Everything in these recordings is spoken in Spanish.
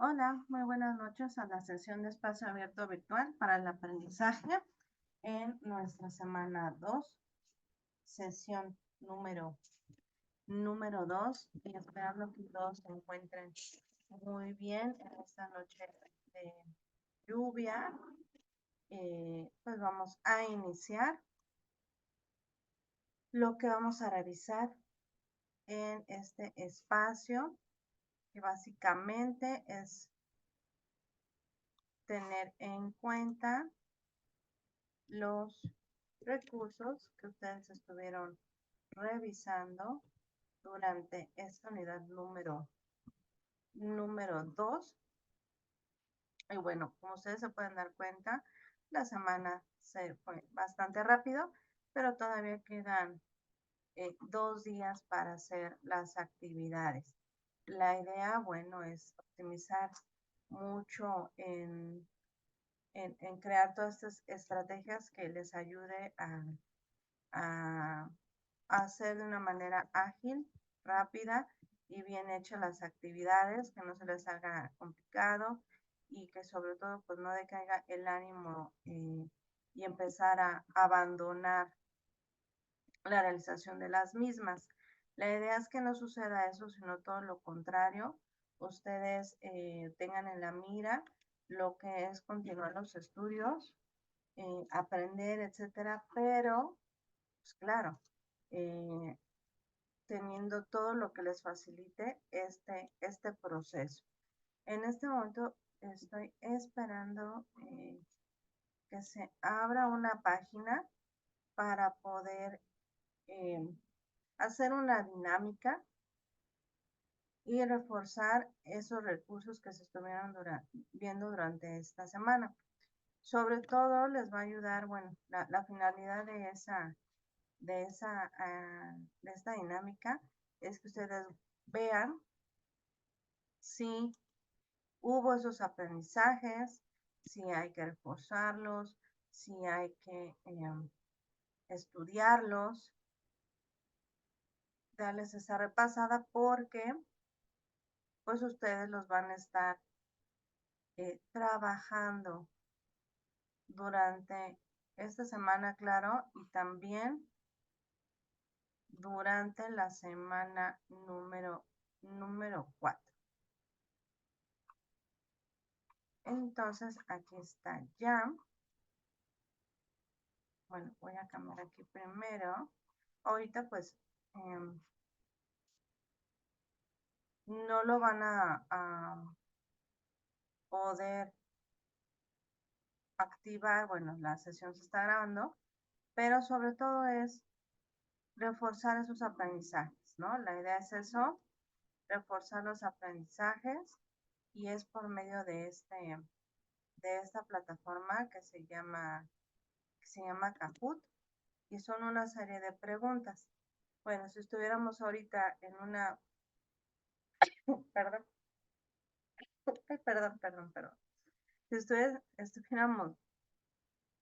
Hola, muy buenas noches a la sesión de espacio abierto virtual para el aprendizaje en nuestra semana 2, sesión número 2, y esperando que todos se encuentren muy bien en esta noche de lluvia. Pues vamos a iniciar. Lo que vamos a revisar en este espacio, que básicamente es tener en cuenta los recursos que ustedes estuvieron revisando durante esta unidad número 2. Y bueno, como ustedes se pueden dar cuenta, la semana se fue bastante rápido, pero todavía quedan 2 días para hacer las actividades. La idea, bueno, es optimizar mucho en crear todas estas estrategias que les ayude a hacer de una manera ágil, rápida y bien hecha las actividades, que no se les haga complicado y que sobre todo pues no decaiga el ánimo y empezar a abandonar la realización de las mismas. La idea es que no suceda eso, sino todo lo contrario. Ustedes tengan en la mira lo que es continuar los estudios, aprender, etcétera, pero, pues claro, eh, teniendo todo lo que les facilite este proceso. En este momento estoy esperando que se abra una página para poder eh, hacer una dinámica y reforzar esos recursos que se estuvieron viendo durante esta semana. Sobre todo les va a ayudar, bueno, la finalidad de esta dinámica es que ustedes vean si hubo esos aprendizajes, si hay que reforzarlos, si hay que estudiarlos, darles esa repasada porque pues ustedes los van a estar trabajando durante esta semana, claro, y también durante la semana número 4. Entonces, aquí está ya. Bueno, voy a cambiar aquí primero. Ahorita pues no lo van a poder activar. Bueno, la sesión se está grabando, pero sobre todo es reforzar esos aprendizajes, ¿no? La idea es eso, reforzar los aprendizajes y es por medio de esta plataforma que se llama Kahoot y son una serie de preguntas. Bueno, si estuviéramos ahorita en una, perdón, perdón. Si estuviéramos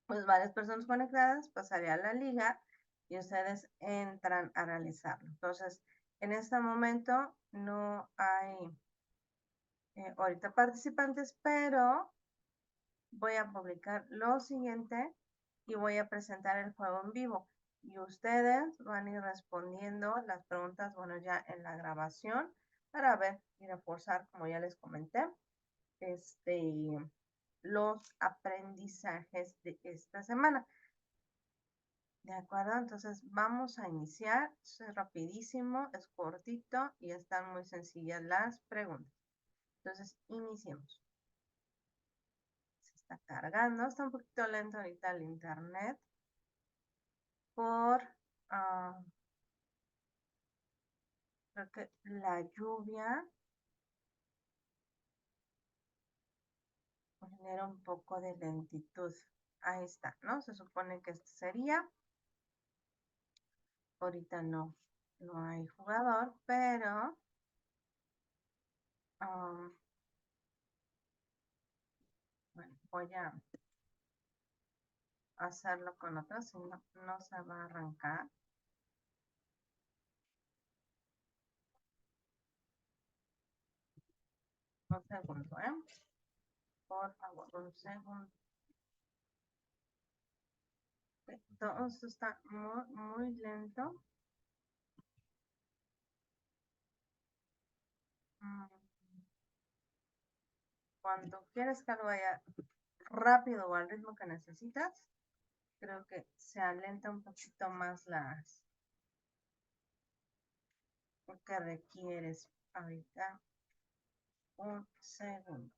pues varias personas conectadas, pasaría a la liga y ustedes entran a realizarlo. Entonces, en este momento no hay ahorita participantes, pero voy a publicar lo siguiente y voy a presentar el juego en vivo. Y ustedes van a ir respondiendo las preguntas, bueno, ya en la grabación para ver y reforzar, como ya les comenté, los aprendizajes de esta semana. ¿De acuerdo? Entonces vamos a iniciar. Es rapidísimo, es cortito y están muy sencillas las preguntas. Entonces, iniciemos. Se está cargando. Está un poquito lento ahorita el internet por, creo que la lluvia genera un poco de lentitud. Ahí está, ¿no? Se supone que este sería. Ahorita no hay jugador, pero bueno, voy a hacerlo con otro, si no, no se va a arrancar. Un segundo, por favor, un segundo. Todo esto está muy, muy lento. Cuando quieres que algo vaya rápido o al ritmo que necesitas, creo que se alenta un poquito más lo que requieres. Ahorita, un segundo.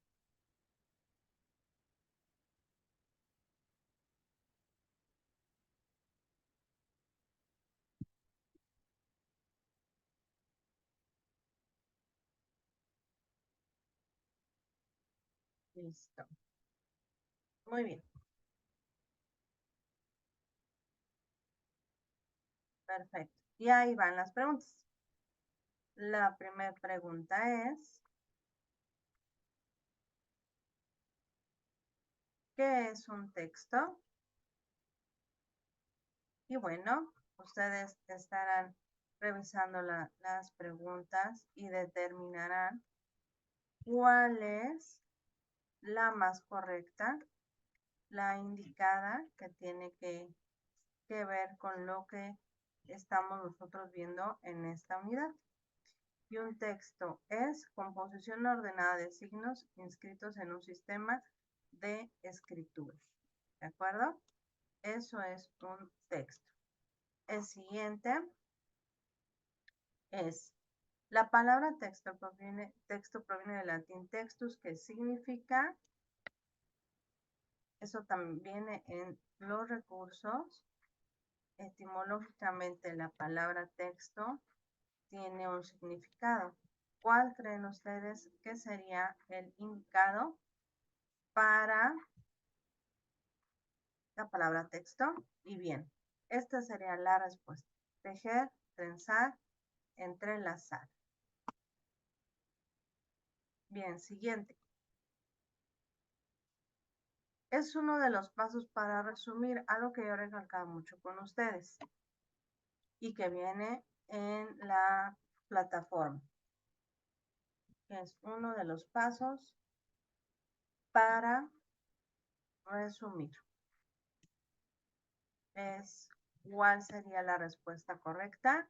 Listo. Muy bien. Perfecto. Y ahí van las preguntas. La primera pregunta es, ¿qué es un texto? Y bueno, ustedes estarán revisando las preguntas y determinarán cuál es la más correcta, la indicada que tiene que ver con lo que estamos nosotros viendo en esta unidad. Y un texto es composición ordenada de signos inscritos en un sistema de escritura. ¿De acuerdo? Eso es un texto. El siguiente es, la palabra texto proviene del latín textus, que significa, eso también viene en los recursos. Etimológicamente, la palabra texto tiene un significado. ¿Cuál creen ustedes que sería el indicado para la palabra texto? Y bien, esta sería la respuesta. Tejer, trenzar, entrelazar. Bien, siguiente. Es uno de los pasos para resumir algo que yo he recalcado mucho con ustedes y que viene en la plataforma. Es uno de los pasos para resumir. Es cuál sería la respuesta correcta.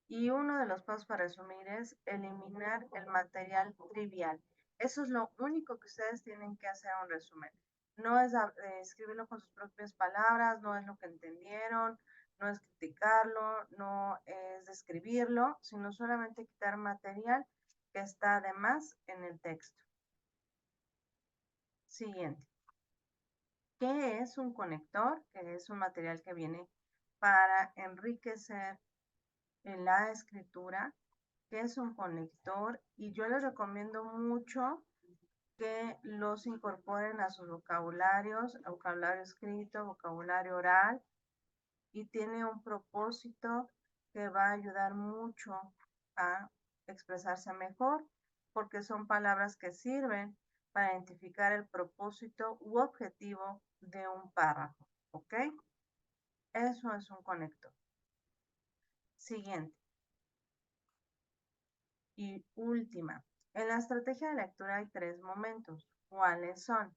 Y uno de los pasos para resumir es eliminar el material trivial. Eso es lo único que ustedes tienen que hacer en un resumen. No es escribirlo con sus propias palabras, no es lo que entendieron, no es criticarlo, no es describirlo, sino solamente quitar material que está además en el texto. Siguiente. ¿Qué es un conector? Que es un material que viene para enriquecer en la escritura, que es un conector, y yo les recomiendo mucho que los incorporen a sus vocabularios, vocabulario escrito, vocabulario oral, y tiene un propósito que va a ayudar mucho a expresarse mejor, porque son palabras que sirven para identificar el propósito u objetivo de un párrafo, ¿ok? Eso es un conector. Siguiente. Y última, en la estrategia de lectura hay 3 momentos. ¿Cuáles son?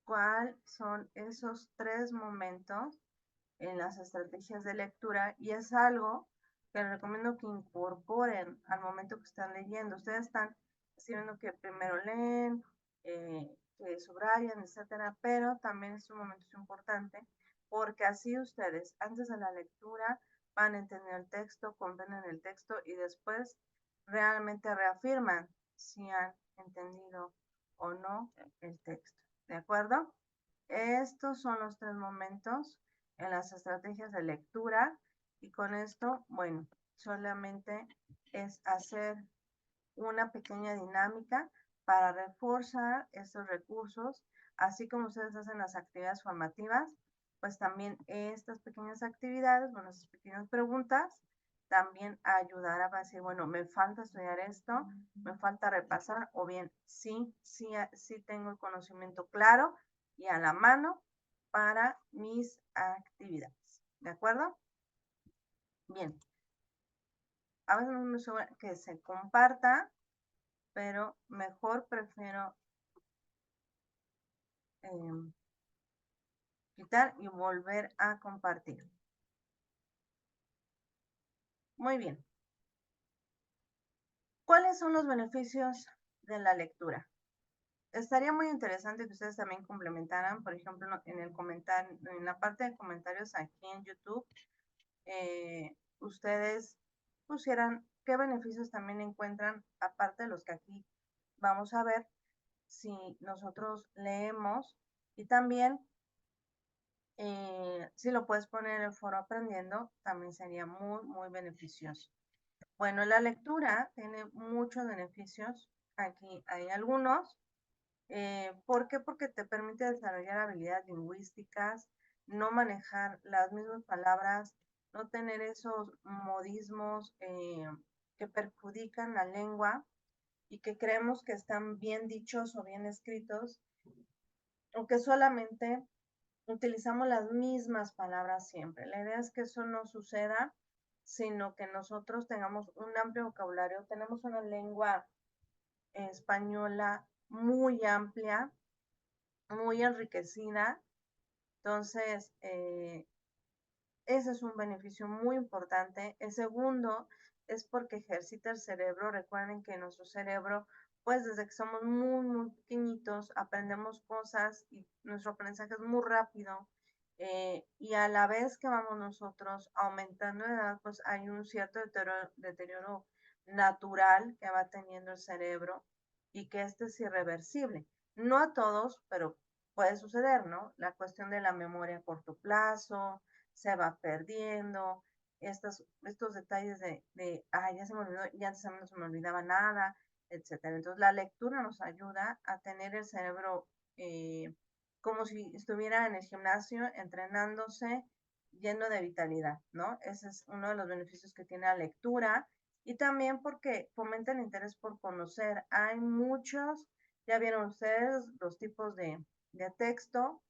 ¿Cuáles son esos 3 momentos en las estrategias de lectura? Y es algo que les recomiendo que incorporen al momento que están leyendo. Ustedes están haciendo que primero leen, que subrayan, etcétera, pero también es un momento importante porque así ustedes, antes de la lectura, van a entender el texto, comprenden el texto y después realmente reafirman si han entendido o no el texto. ¿De acuerdo? Estos son los 3 momentos en las estrategias de lectura y con esto, bueno, solamente es hacer una pequeña dinámica para reforzar estos recursos, así como ustedes hacen las actividades formativas, pues también estas pequeñas actividades, bueno, estas pequeñas preguntas, también ayudar a decir, bueno, me falta estudiar esto, me falta repasar, o bien sí tengo el conocimiento claro y a la mano para mis actividades. ¿De acuerdo? Bien. a veces no me gusta que se comparta, pero mejor prefiero quitar y volver a compartir. Muy bien. ¿Cuáles son los beneficios de la lectura? Estaría muy interesante que ustedes también complementaran, por ejemplo, en el comentario, en la parte de comentarios aquí en YouTube, ustedes pusieran qué beneficios también encuentran, aparte de los que aquí vamos a ver, si nosotros leemos, y también si lo puedes poner en el foro aprendiendo, también sería muy, muy beneficioso. Bueno, la lectura tiene muchos beneficios. Aquí hay algunos. ¿Por qué? Porque te permite desarrollar habilidades lingüísticas, no manejar las mismas palabras, no tener esos modismos que perjudican la lengua y que creemos que están bien dichos o bien escritos, o que solamente utilizamos las mismas palabras siempre. La idea es que eso no suceda, sino que nosotros tengamos un amplio vocabulario, tenemos una lengua española muy amplia, muy enriquecida. Entonces, ese es un beneficio muy importante. El segundo es porque ejercita el cerebro. Recuerden que nuestro cerebro, pues desde que somos muy, muy pequeñitos, aprendemos cosas y nuestro aprendizaje es muy rápido. Y a la vez que vamos nosotros aumentando de edad, pues hay un cierto deterioro natural que va teniendo el cerebro y que este es irreversible. No a todos, pero puede suceder, ¿no? La cuestión de la memoria a corto plazo, se va perdiendo, estos detalles ya se me olvidó, ya antes a mí no se me olvidaba nada, etcétera. Entonces, la lectura nos ayuda a tener el cerebro como si estuviera en el gimnasio entrenándose, lleno de vitalidad, ¿no? Ese es uno de los beneficios que tiene la lectura. Y también porque fomenta el interés por conocer. Hay muchos, ya vieron ustedes los tipos de texto,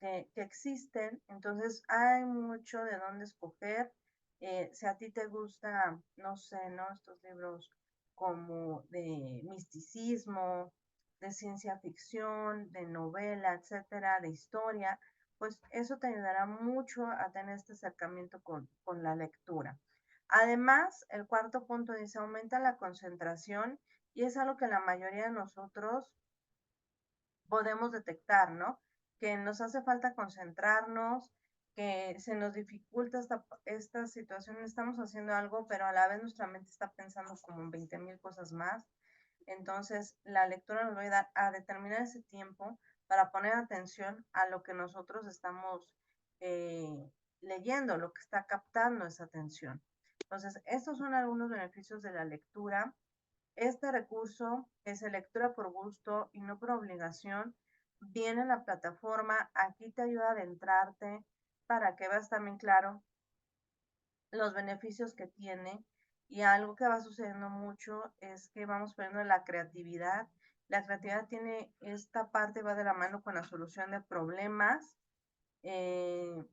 que existen, entonces hay mucho de dónde escoger. Si a ti te gusta, no sé, ¿no? Estos libros como de misticismo, de ciencia ficción, de novela, etcétera, de historia, pues eso te ayudará mucho a tener este acercamiento con la lectura. Además, el cuarto punto dice, aumenta la concentración y es algo que la mayoría de nosotros podemos detectar, ¿no? Que nos hace falta concentrarnos, que se nos dificulta esta situación, estamos haciendo algo, pero a la vez nuestra mente está pensando como en 20,000 cosas más. Entonces, la lectura nos va a ayudar a determinar ese tiempo para poner atención a lo que nosotros estamos leyendo, lo que está captando esa atención. Entonces, estos son algunos beneficios de la lectura. Este recurso, que es lectura por gusto y no por obligación, viene en la plataforma. Aquí te ayuda a adentrarte para que veas también claro los beneficios que tiene. Y algo que va sucediendo mucho es que vamos perdiendo la creatividad. La creatividad tiene esta parte, va de la mano con la solución de problemas. Eh,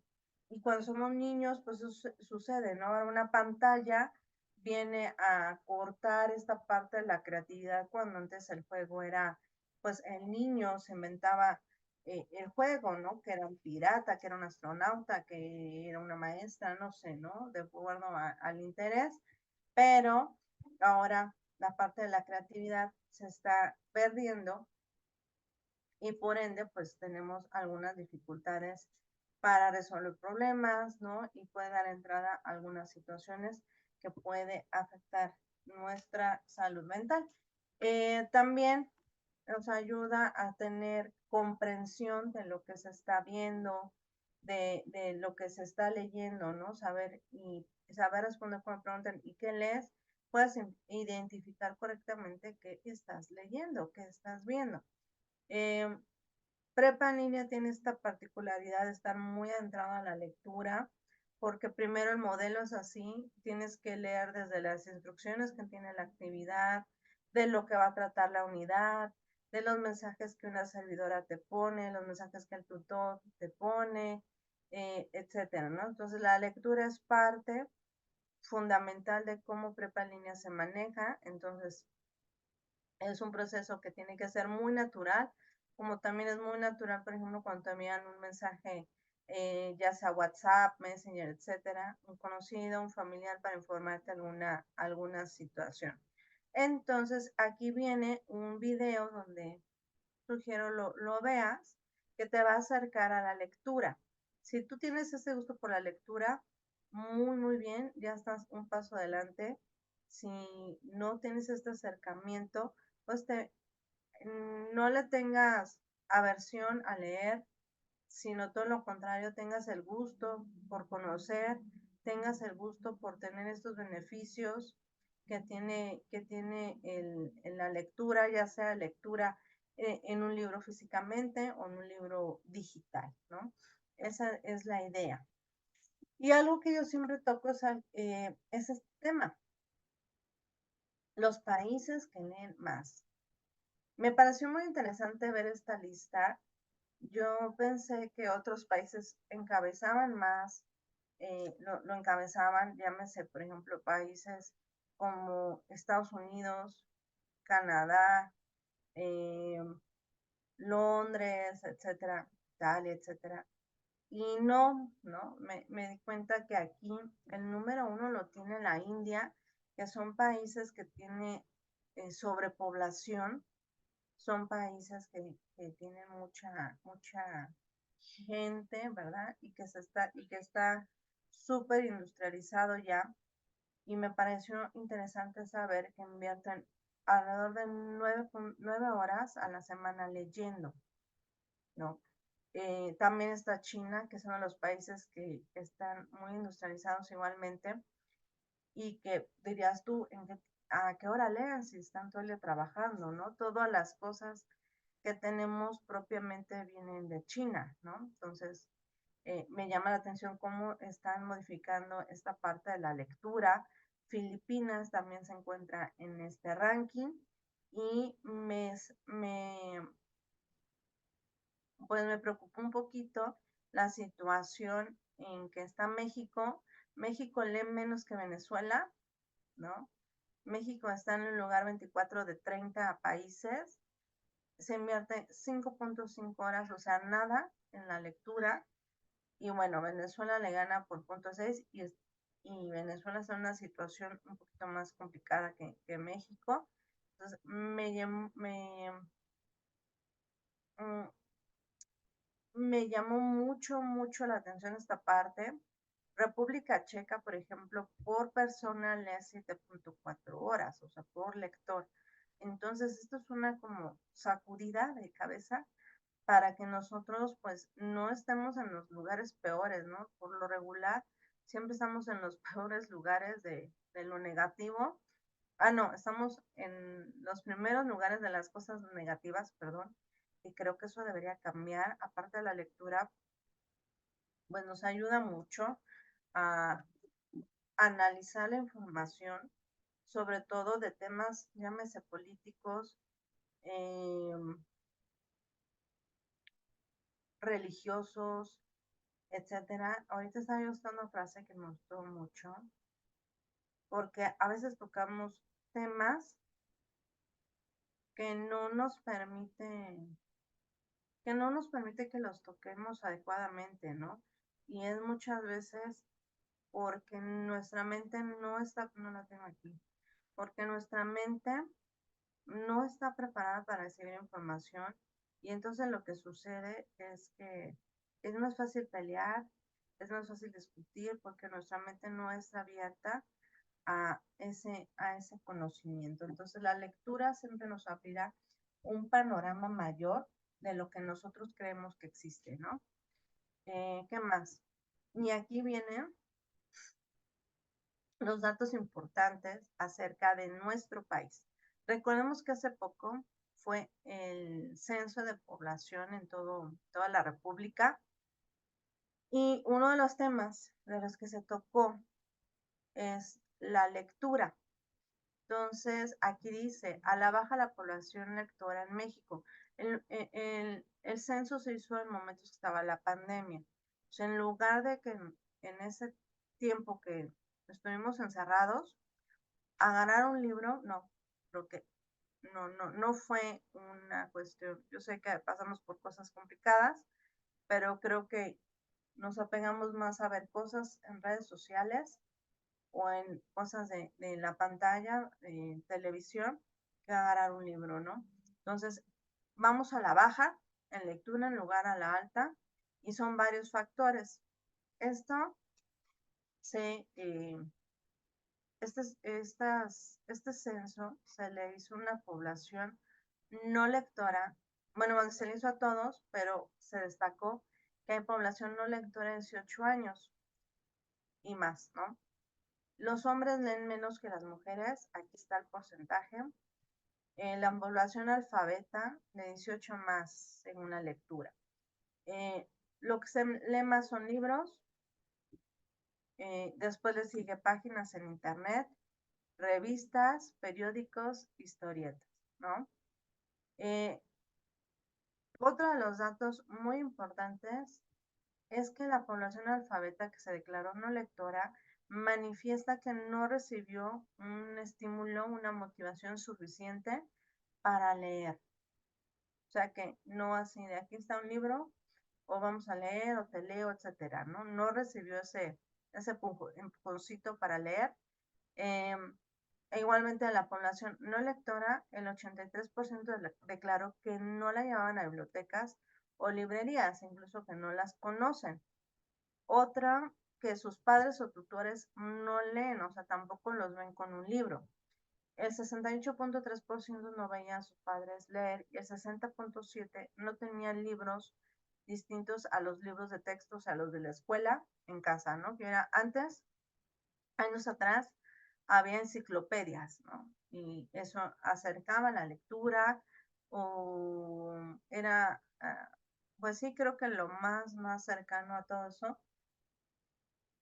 y cuando somos niños, pues eso sucede, ¿no? Ahora una pantalla viene a cortar esta parte de la creatividad cuando antes el juego era, pues el niño se inventaba el juego, ¿no? Que era un pirata, que era un astronauta, que era una maestra, no sé, ¿no? De acuerdo al interés, pero ahora la parte de la creatividad se está perdiendo y por ende, pues tenemos algunas dificultades para resolver problemas, ¿no? Y puede dar entrada a algunas situaciones que puede afectar nuestra salud mental. También nos ayuda a tener comprensión de lo que se está viendo, de lo que se está leyendo, ¿no? Saber y saber responder cuando preguntan, ¿y qué lees? Puedes identificar correctamente qué estás leyendo, qué estás viendo. Prepa en línea tiene esta particularidad de estar muy adentrado a la lectura, porque primero el modelo es así, tienes que leer desde las instrucciones que tiene la actividad, de lo que va a tratar la unidad, de los mensajes que una servidora te pone, los mensajes que el tutor te pone, etcétera, ¿no? Entonces la lectura es parte fundamental de cómo Prepa en línea se maneja. Entonces, es un proceso que tiene que ser muy natural, como también es muy natural, por ejemplo, cuando te envían un mensaje, ya sea WhatsApp, Messenger, etcétera, un conocido, un familiar para informarte alguna situación. Entonces, aquí viene un video donde sugiero lo veas, que te va a acercar a la lectura. Si tú tienes ese gusto por la lectura, muy, muy bien, ya estás un paso adelante. Si no tienes este acercamiento, pues no le tengas aversión a leer, sino todo lo contrario, tengas el gusto por conocer, tengas el gusto por tener estos beneficios que tiene la lectura, ya sea lectura en un libro físicamente o en un libro digital, ¿no? Esa es la idea. Y algo que yo siempre toco es este tema, los países que leen más. Me pareció muy interesante ver esta lista. Yo pensé que otros países encabezaban más, lo encabezaban, llámese, por ejemplo, países como Estados Unidos, Canadá, eh, Londres, etcétera, Italia, etcétera. Y no, me di cuenta que aquí el número uno lo tiene la India, que son países que tienen sobrepoblación, son países que tienen mucha gente, ¿verdad? Y que está súper industrializado ya. Y me pareció interesante saber que invierten alrededor de 9 horas a la semana leyendo, ¿no? También está China, que son de los países que están muy industrializados igualmente, y que dirías tú, ¿a qué hora leen si están todo el día trabajando, ¿no? Todas las cosas que tenemos propiamente vienen de China, ¿no? Entonces, me llama la atención cómo están modificando esta parte de la lectura. Filipinas también se encuentra en este ranking y pues me preocupa un poquito la situación en que está México. México lee menos que Venezuela, ¿no? México está en el lugar 24 de 30 países. Se invierte 5.5 horas, o sea, nada en la lectura. Y bueno, Venezuela le gana por 0.6 y Venezuela está en una situación un poquito más complicada que México. Entonces, mm, me llamó mucho la atención esta parte. República Checa, por ejemplo, por persona lee 7.4 horas, o sea, por lector. Entonces, esto es una como sacudida de cabeza para que nosotros pues no estemos en los lugares peores, ¿no? Por lo regular, siempre estamos en los peores lugares de lo negativo. Ah, no, estamos en los primeros lugares de las cosas negativas, perdón, y creo que eso debería cambiar. Aparte de la lectura, pues nos ayuda mucho a analizar la información, sobre todo de temas, llámese políticos, eh, religiosos, etcétera. Ahorita estaba yo buscando una frase que me gustó mucho, porque a veces tocamos temas que no nos permiten, que no nos permite que los toquemos adecuadamente, ¿no? Y es muchas veces porque nuestra mente no está, no la tengo aquí, porque nuestra mente no está preparada para recibir información y entonces lo que sucede es que es más fácil pelear, es más fácil discutir porque nuestra mente no está abierta a ese conocimiento. Entonces la lectura siempre nos abrirá un panorama mayor de lo que nosotros creemos que existe, ¿no? ¿Qué más? Y aquí vienen los datos importantes acerca de nuestro país. Recordemos que hace poco fue el censo de población en toda la República y uno de los temas de los que se tocó es la lectura. Entonces, aquí dice, a la baja la población lectora en México. El censo se hizo en momentos que estaba la pandemia. O sea, en lugar de que en ese tiempo que estuvimos encerrados, agarrar un libro, no, creo que no fue una cuestión. Yo sé que pasamos por cosas complicadas, pero creo que nos apegamos más a ver cosas en redes sociales o en cosas de la pantalla, televisión, que agarrar un libro, ¿no? Entonces, vamos a la baja en lectura en lugar a la alta y son varios factores. Esto se, este censo se le hizo a una población no lectora, bueno, se le hizo a todos, pero se destacó que hay población no lectora de 18 años y más, ¿no? Los hombres leen menos que las mujeres, aquí está el porcentaje. La población alfabeta de 18 más, según la lectura. Lo que se lee más son libros, después le sigue páginas en internet, revistas, periódicos, historietas, ¿no? Otro de los datos muy importantes es que la población alfabeta que se declaró no lectora manifiesta que no recibió un estímulo, una motivación suficiente para leer. O sea que no así de aquí está un libro, o vamos a leer, o te leo, etcétera, ¿no? No recibió ese empujoncito para leer. E igualmente en la población no lectora, el 83% declaró que no la llevaban a bibliotecas o librerías, incluso que no las conocen. Otra, que sus padres o tutores no leen, o sea, tampoco los ven con un libro. El 68.3% no veía a sus padres leer y el 60.7% no tenían libros distintos a los libros de texto, o sea, los de la escuela en casa, ¿no? Que era antes, años atrás, había enciclopedias, ¿no? Y eso acercaba la lectura o era, pues sí, creo que lo más cercano a todo eso,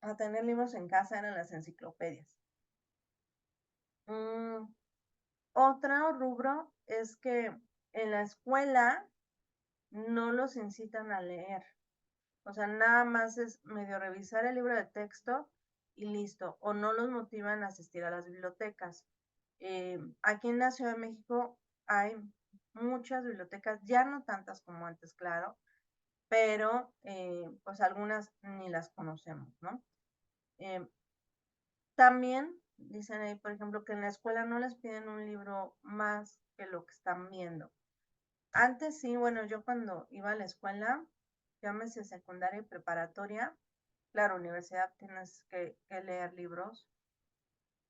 a tener libros en casa, eran las enciclopedias. Otro rubro es que en la escuela no los incitan a leer. O sea, nada más es medio revisar el libro de texto y listo. O no los motivan a asistir a las bibliotecas. Aquí en la Ciudad de México hay muchas bibliotecas, ya no tantas como antes, claro, pero pues algunas ni las conocemos, ¿no? También dicen ahí, por ejemplo, que en la escuela no les piden un libro más que lo que están viendo. Antes sí, bueno, yo cuando iba a la escuela, llámese secundaria y preparatoria, claro, universidad tienes que leer libros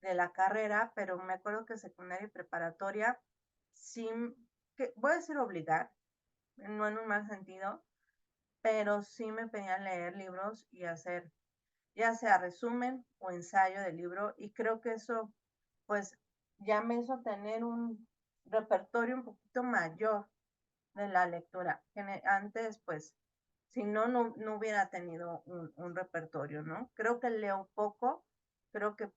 de la carrera, pero me acuerdo que secundaria y preparatoria, sí, que, voy a decir obligar, no en un mal sentido, pero sí me pedían leer libros y hacer ya sea resumen o ensayo del libro, y creo que eso, pues, ya me hizo tener un repertorio un poquito mayor de la lectura. Antes, pues, si no hubiera tenido un repertorio, ¿no? Creo que leo poco, creo que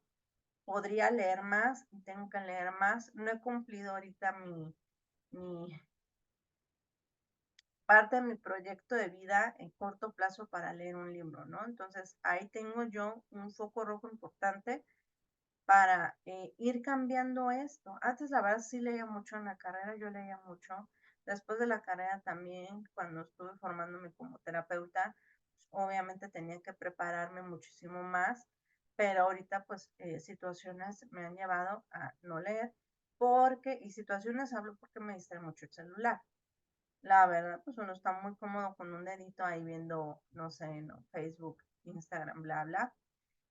podría leer más y tengo que leer más. No he cumplido ahorita mi parte de mi proyecto de vida en corto plazo para leer un libro, ¿no? Entonces, ahí tengo yo un foco rojo importante para ir cambiando esto. Antes, la verdad, sí leía mucho en la carrera, yo leía mucho. Después de la carrera también, cuando estuve formándome como terapeuta, pues, obviamente tenía que prepararme muchísimo más, pero ahorita pues situaciones me han llevado a no leer, porque, y situaciones hablo porque me distrae mucho el celular. La verdad, pues uno está muy cómodo con un dedito ahí viendo, no sé, ¿no? Facebook, Instagram, bla, bla,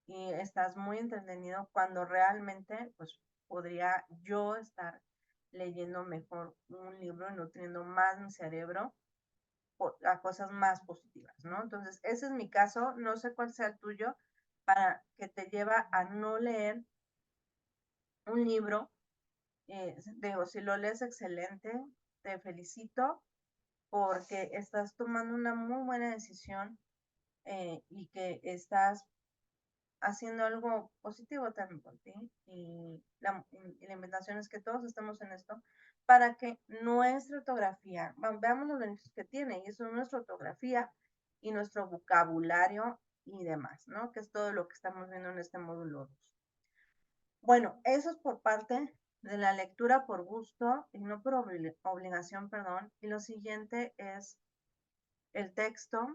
y estás muy entretenido cuando realmente, pues, podría yo estar leyendo mejor un libro y nutriendo más mi cerebro a cosas más positivas, ¿no? Entonces, ese es mi caso, no sé cuál sea el tuyo, para que te lleva a no leer un libro. Digo, si lo lees excelente, te felicito porque estás tomando una muy buena decisión, y que estás haciendo algo positivo también por ti. Y la invitación es que todos estemos en esto para que nuestra ortografía, veamos los beneficios que tiene, y eso es nuestra ortografía y nuestro vocabulario y demás, ¿no? Que es todo lo que estamos viendo en este módulo 2. Bueno, eso es por parte de la lectura por gusto y no por obligación, perdón. Y lo siguiente es el texto.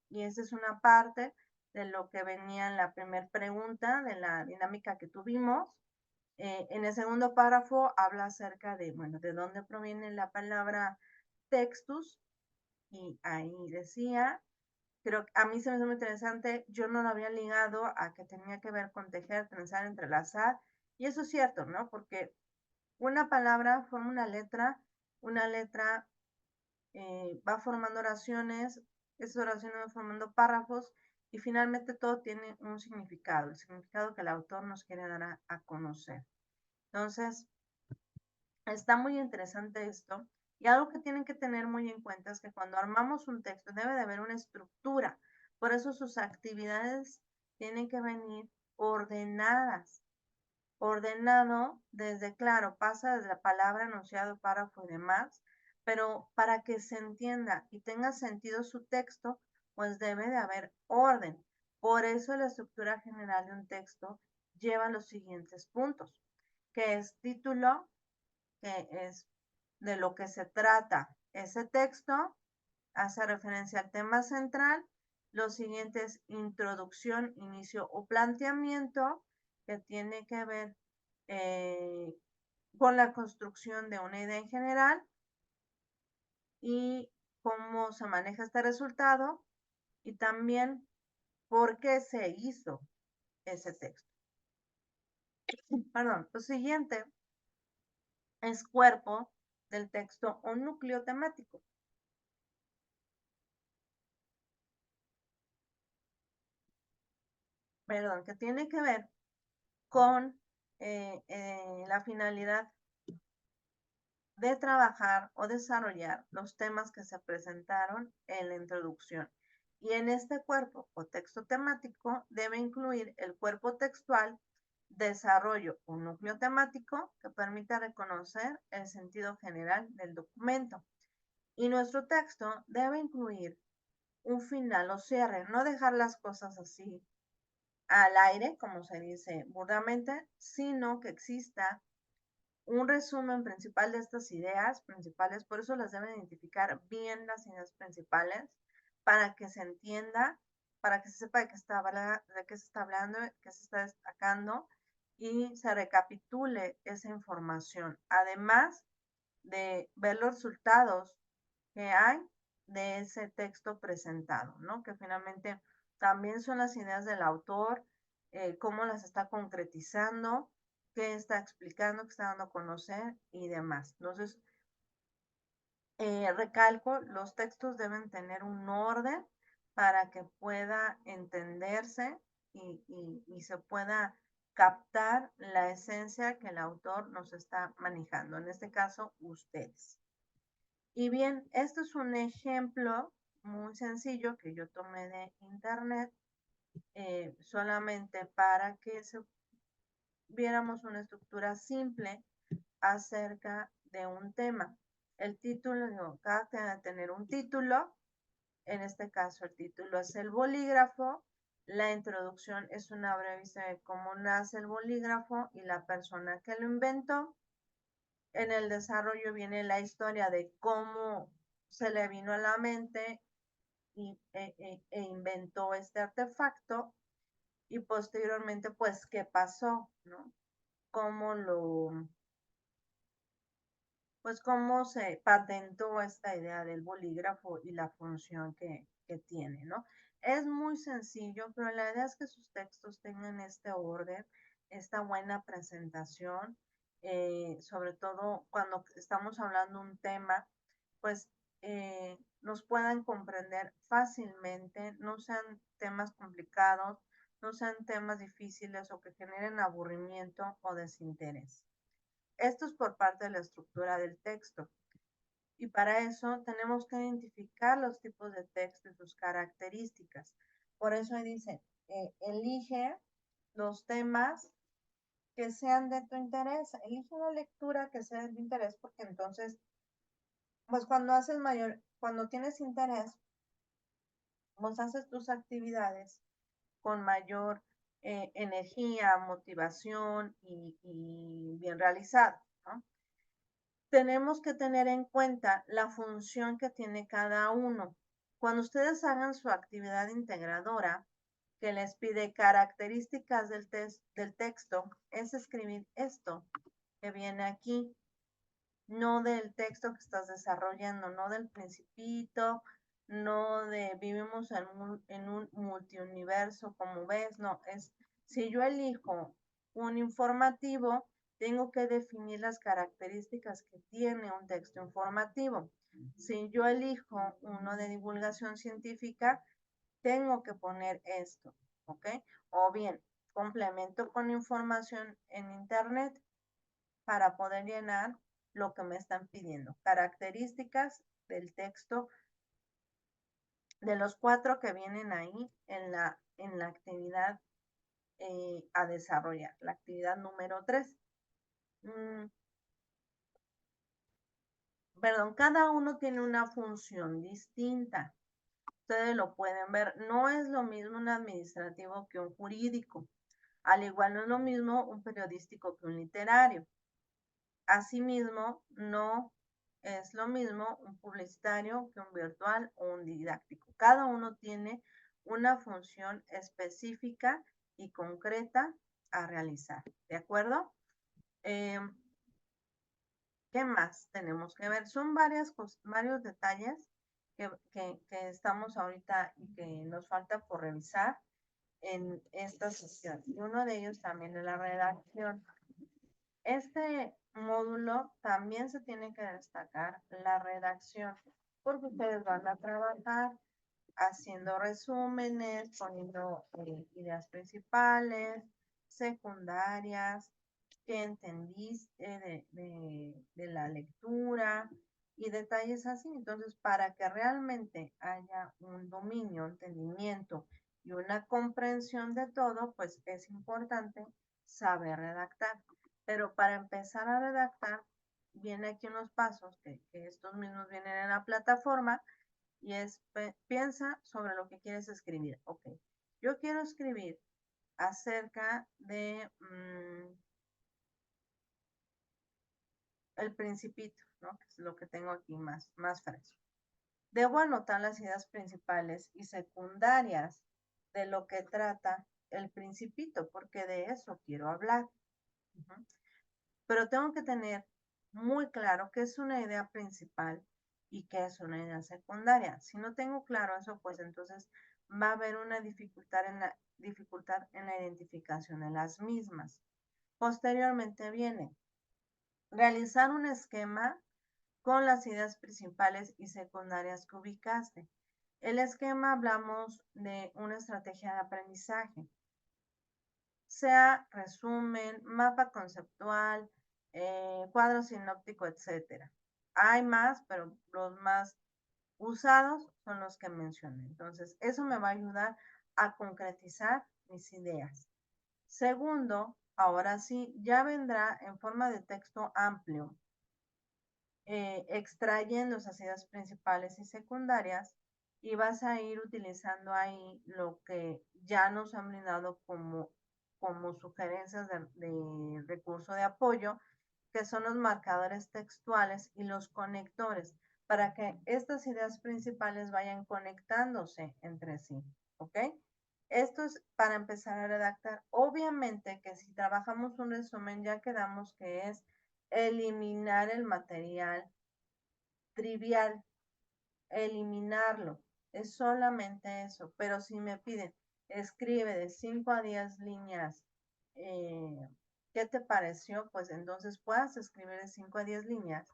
Y esa es una parte de lo que venía en la primera pregunta de la dinámica que tuvimos. En el segundo párrafo habla acerca de, bueno, de dónde proviene la palabra textus. Y ahí decía, creo que a mí se me hizo muy interesante, yo no lo había ligado a que tenía que ver con tejer, trenzar, entrelazar. Y eso es cierto, ¿no? Porque una palabra forma una letra va formando oraciones, esas oraciones van formando párrafos y finalmente todo tiene un significado, el significado que el autor nos quiere dar a conocer. Entonces, está muy interesante esto y algo que tienen que tener muy en cuenta es que cuando armamos un texto debe de haber una estructura, por eso sus actividades tienen que venir ordenadas. Ordenado desde, claro, pasa desde la palabra, enunciado, párrafo y demás, pero para que se entienda y tenga sentido su texto, pues debe de haber orden. Por eso la estructura general de un texto lleva los siguientes puntos, que es título, que es de lo que se trata ese texto, hace referencia al tema central, los siguientes introducción, inicio o planteamiento, que tiene que ver eh, con la construcción de una idea en general y cómo se maneja este resultado y también por qué se hizo ese texto. Perdón, lo siguiente es cuerpo del texto o núcleo temático. Perdón, que tiene que ver con la finalidad de trabajar o desarrollar los temas que se presentaron en la introducción. Y en este cuerpo o texto temático debe incluir el cuerpo textual, desarrollo o núcleo temático que permita reconocer el sentido general del documento. Y nuestro texto debe incluir un final o cierre, no dejar las cosas así al aire, como se dice burdamente, sino que exista un resumen principal de estas ideas principales, por eso las deben identificar bien las ideas principales, para que se entienda, para que se sepa de qué se está hablando, qué se está destacando y se recapitule esa información. Además de ver los resultados que hay de ese texto presentado, ¿no? Que finalmente también son las ideas del autor, cómo las está concretizando, qué está explicando, qué está dando a conocer y demás. Entonces, recalco, los textos deben tener un orden para que pueda entenderse y se pueda captar la esencia que el autor nos está manejando, en este caso, ustedes. Y bien, esto es un ejemplo muy sencillo que yo tomé de internet, solamente para que viéramos una estructura simple acerca de un tema. El título, digo, cada tema debe tener un título, en este caso el título es el bolígrafo, la introducción es una breve historia de cómo nace el bolígrafo y la persona que lo inventó. En el desarrollo viene la historia de cómo se le vino a la mente e inventó este artefacto y posteriormente pues qué pasó, ¿no? Cómo pues cómo se patentó esta idea del bolígrafo y la función que tiene, ¿no? Es muy sencillo, pero la idea es que sus textos tengan este orden, esta buena presentación, sobre todo cuando estamos hablando un tema, pues nos puedan comprender fácilmente, no sean temas complicados, no sean temas difíciles o que generen aburrimiento o desinterés. Esto es por parte de la estructura del texto. Y para eso tenemos que identificar los tipos de texto y sus características. Por eso ahí dice, elige los temas que sean de tu interés. Elige una lectura que sea de tu interés, porque entonces, pues cuando tienes interés, vos haces tus actividades con mayor energía, motivación y bien realizado, ¿no? Tenemos que tener en cuenta la función que tiene cada uno. Cuando ustedes hagan su actividad integradora, que les pide características del texto, es escribir esto que viene aquí, no del texto que estás desarrollando, no del principito, no de vivimos en un multiuniverso, como ves, no, es si yo elijo un informativo, tengo que definir las características que tiene un texto informativo. Si yo elijo uno de divulgación científica, tengo que poner esto, ¿ok? O bien, complemento con información en internet para poder llenar lo que me están pidiendo. Características del texto de los 4 que vienen ahí en la actividad a desarrollar, la actividad número 3. Perdón, cada uno tiene una función distinta. Ustedes lo pueden ver. No es lo mismo un administrativo que un jurídico. Al igual no es lo mismo un periodístico que un literario. Asimismo, no es lo mismo un publicitario que un virtual o un didáctico. Cada uno tiene una función específica y concreta a realizar. ¿De acuerdo? ¿Qué más tenemos que ver? Son varios detalles que estamos ahorita y que nos falta por revisar en esta sesión. Y uno de ellos también es la redacción. Este módulo también se tiene que destacar la redacción, porque ustedes van a trabajar haciendo resúmenes, poniendo ideas principales, secundarias, qué entendiste de la lectura y detalles así. Entonces, para que realmente haya un dominio, entendimiento y una comprensión de todo, pues es importante saber redactar. Pero para empezar a redactar, viene aquí unos pasos que estos mismos vienen en la plataforma y es piensa sobre lo que quieres escribir. Ok, yo quiero escribir acerca de el principito, ¿no? Que es lo que tengo aquí más fresco. Debo anotar las ideas principales y secundarias de lo que trata el principito, porque de eso quiero hablar. Pero tengo que tener muy claro qué es una idea principal y qué es una idea secundaria. Si no tengo claro eso, pues entonces va a haber una dificultad en la identificación de las mismas. Posteriormente viene realizar un esquema con las ideas principales y secundarias que ubicaste. El esquema hablamos de una estrategia de aprendizaje, sea resumen, mapa conceptual, cuadro sinóptico, etcétera. Hay más, pero los más usados son los que mencioné. Entonces, eso me va a ayudar a concretizar mis ideas. Segundo, ahora sí, ya vendrá en forma de texto amplio, extrayendo esas ideas principales y secundarias y vas a ir utilizando ahí lo que ya nos han brindado como sugerencias de recurso de apoyo, que son los marcadores textuales y los conectores, para que estas ideas principales vayan conectándose entre sí, ¿ok? Esto es para empezar a redactar. Obviamente que si trabajamos un resumen ya quedamos que es eliminar el material trivial, eliminarlo. Es solamente eso. Pero si me piden, escribe de 5 a 10 líneas, ¿qué te pareció? Pues entonces puedas escribir de 5 a 10 líneas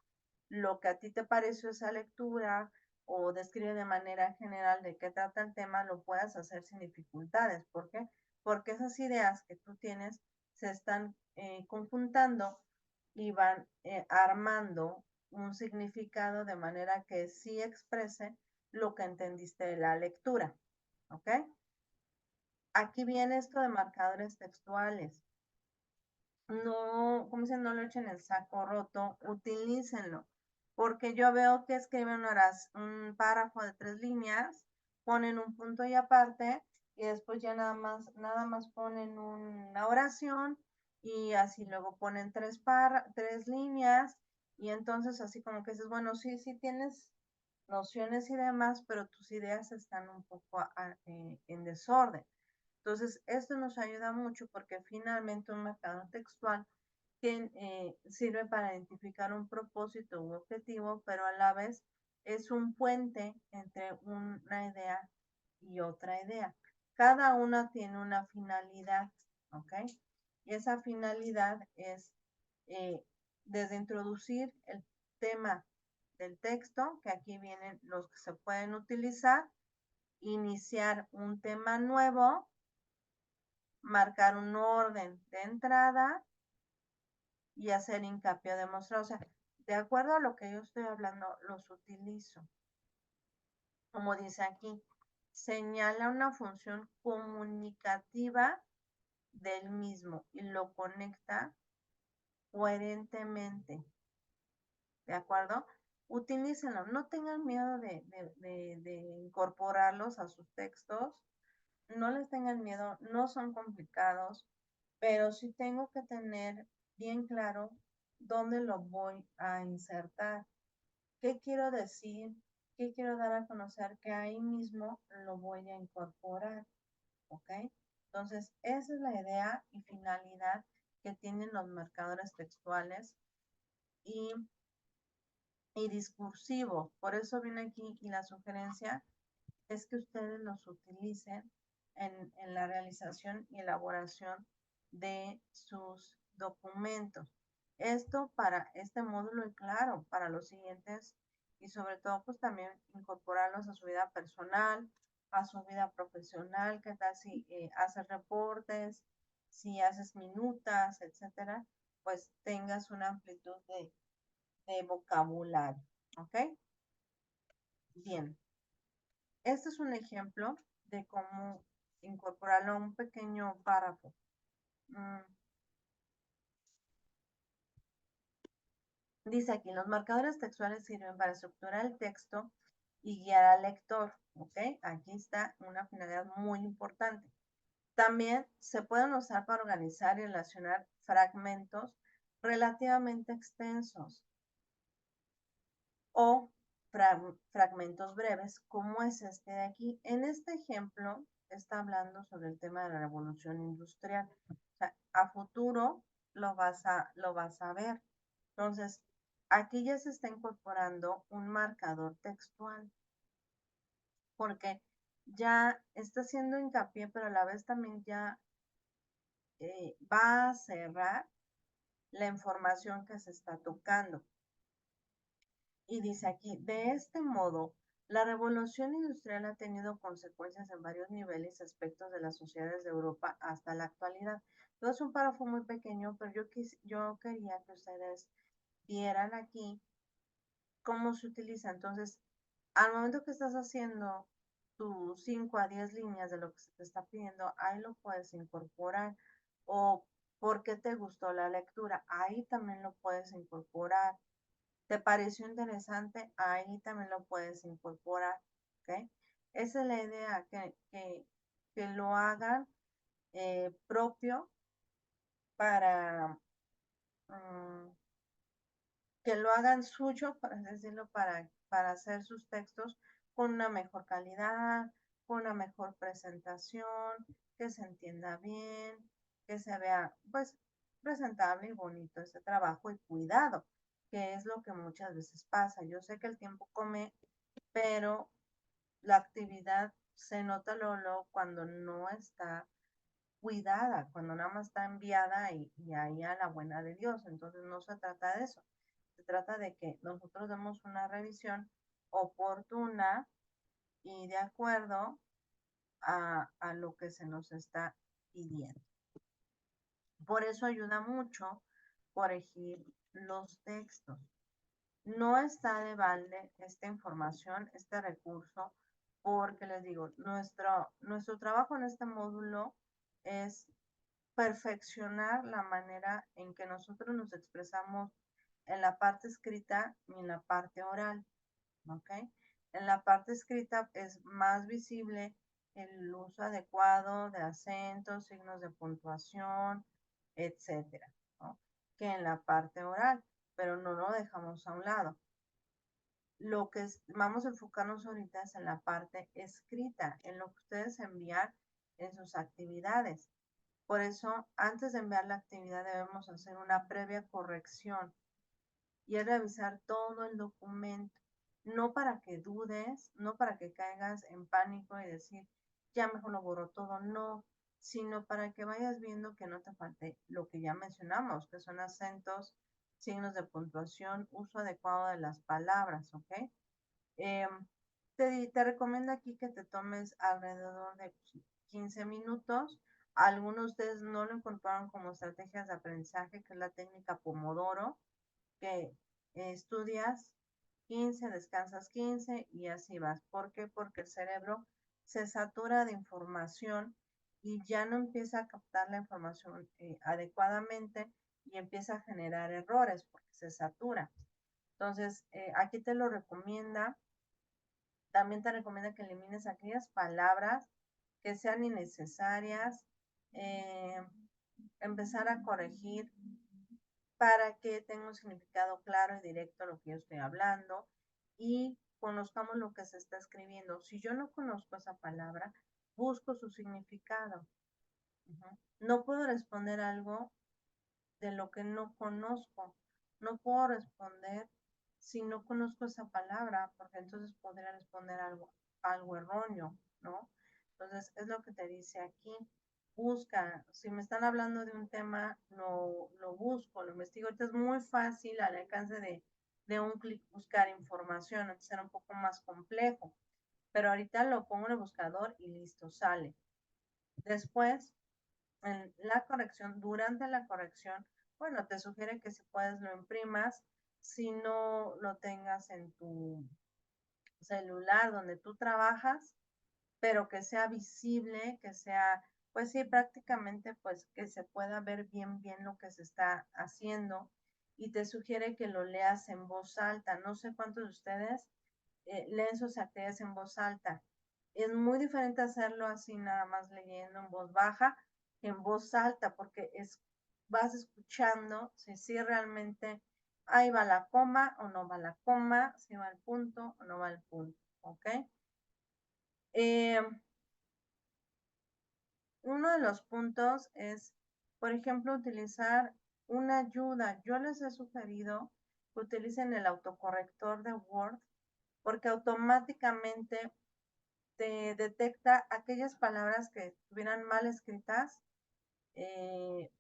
lo que a ti te pareció esa lectura o describe de manera general de qué trata el tema, lo puedas hacer sin dificultades. ¿Por qué? Porque esas ideas que tú tienes se están conjuntando y van armando un significado de manera que sí exprese lo que entendiste de la lectura. ¿Ok? Aquí viene esto de marcadores textuales. No, como se no lo echen en el saco roto, utilícenlo. Porque yo veo que escriben un párrafo de 3 líneas ponen un punto y aparte y después ya nada más ponen una oración y así luego ponen tres líneas y entonces así como que dices, bueno, sí, sí tienes nociones y demás, pero tus ideas están un poco en desorden. Entonces, esto nos ayuda mucho porque finalmente un marcador textual sirve para identificar un propósito u objetivo, pero a la vez es un puente entre una idea y otra idea. Cada una tiene una finalidad, ¿ok? Y esa finalidad es desde introducir el tema del texto, que aquí vienen los que se pueden utilizar, iniciar un tema nuevo, marcar un orden de entrada y hacer hincapié o demostrar. O sea, de acuerdo a lo que yo estoy hablando, los utilizo. Como dice aquí, señala una función comunicativa del mismo y lo conecta coherentemente. ¿De acuerdo? Utilícenlo, no tengan miedo de incorporarlos a sus textos, no les tengan miedo, no son complicados, pero sí tengo que tener bien claro dónde lo voy a insertar, qué quiero decir, qué quiero dar a conocer, que ahí mismo lo voy a incorporar, ¿ok? Entonces, esa es la idea y finalidad que tienen los marcadores textuales y, y discursivos. Por eso viene aquí y la sugerencia es que ustedes los utilicen en la realización y elaboración de sus documentos. Esto para este módulo y claro, para los siguientes y sobre todo pues también incorporarlos a su vida personal, a su vida profesional, qué tal si haces reportes, si haces minutas, etcétera, pues tengas una amplitud de vocabulario, ¿ok? Bien. Este es un ejemplo de cómo incorporarlo a un pequeño párrafo. Dice aquí, los marcadores textuales sirven para estructurar el texto y guiar al lector. ¿Ok? Aquí está una finalidad muy importante. También se pueden usar para organizar y relacionar fragmentos relativamente extensos o fragmentos breves, como es este de aquí. En este ejemplo está hablando sobre el tema de la revolución industrial. O sea, a futuro lo vas a ver. Entonces, aquí ya se está incorporando un marcador textual, porque ya está haciendo hincapié, pero a la vez también ya va a cerrar la información que se está tocando. Y dice aquí, de este modo, la revolución industrial ha tenido consecuencias en varios niveles y aspectos de las sociedades de Europa hasta la actualidad. Entonces, es un párrafo muy pequeño, pero yo quería que ustedes vieran aquí cómo se utiliza. Entonces, al momento que estás haciendo tus 5 a 10 líneas de lo que se te está pidiendo, ahí lo puedes incorporar. O por qué te gustó la lectura, ahí también lo puedes incorporar. ¿Te pareció interesante? Ahí también lo puedes incorporar. ¿Ok? Esa es la idea, que lo hagan propio para que lo hagan suyo, por así decirlo, para hacer sus textos con una mejor calidad, con una mejor presentación, que se entienda bien, que se vea pues presentable y bonito ese trabajo y cuidado, que es lo que muchas veces pasa. Yo sé que el tiempo come, pero la actividad se nota luego cuando no está cuidada, cuando nada más está enviada y ahí a la buena de Dios. Entonces no se trata de eso. Se trata de que nosotros demos una revisión oportuna y de acuerdo a lo que se nos está pidiendo. Por eso ayuda mucho corregir los textos. No está de balde esta información, este recurso, porque les digo, nuestro trabajo en este módulo es perfeccionar la manera en que nosotros nos expresamos en la parte escrita y en la parte oral, ¿ok? En la parte escrita es más visible el uso adecuado de acentos, signos de puntuación, etcétera, ¿no? Que en la parte oral, pero no lo dejamos a un lado. Lo que vamos a enfocarnos ahorita es en la parte escrita, en lo que ustedes envían en sus actividades. Por eso, antes de enviar la actividad debemos hacer una previa corrección y es revisar todo el documento, no para que dudes, no para que caigas en pánico y decir, ya mejor lo borro todo, no, sino para que vayas viendo que no te falte lo que ya mencionamos, que son acentos, signos de puntuación, uso adecuado de las palabras, ¿ok? Eh, te recomiendo aquí que te tomes alrededor de 15 minutos. Algunos de ustedes no lo incorporaron como estrategias de aprendizaje, que es la técnica Pomodoro, que estudias 15, descansas 15 y así vas. ¿Por qué? Porque el cerebro se satura de información y ya no empieza a captar la información adecuadamente y empieza a generar errores porque se satura. Entonces, aquí te lo recomienda. También te recomienda que elimines aquellas palabras que sean innecesarias, eh, empezar a corregir para que tenga un significado claro y directo lo que yo estoy hablando y conozcamos lo que se está escribiendo. Si yo no conozco esa palabra, busco su significado. No puedo responder algo de lo que no conozco. No puedo responder si no conozco esa palabra, porque entonces podría responder algo erróneo, ¿no? Entonces, es lo que te dice aquí. Busca, si me están hablando de un tema, lo busco, lo investigo. Ahorita es muy fácil al alcance de un clic buscar información, antes era un poco más complejo, pero ahorita lo pongo en el buscador y listo, sale. Después, en la corrección, durante la corrección, bueno, te sugiere que si puedes lo imprimas, si no lo tengas en tu celular donde tú trabajas, pero que sea visible, que sea, pues sí, prácticamente, pues que se pueda ver bien lo que se está haciendo y te sugiere que lo leas en voz alta. No sé cuántos de ustedes leen sus actividades en voz alta. Es muy diferente hacerlo así nada más leyendo en voz baja que en voz alta, porque vas escuchando si realmente ahí va la coma o no va la coma, si va el punto o no va el punto, ¿ok? Eh, Uno de los puntos es, por ejemplo, utilizar una ayuda. Yo les he sugerido que utilicen el autocorrector de Word porque automáticamente te detecta aquellas palabras que estuvieran mal escritas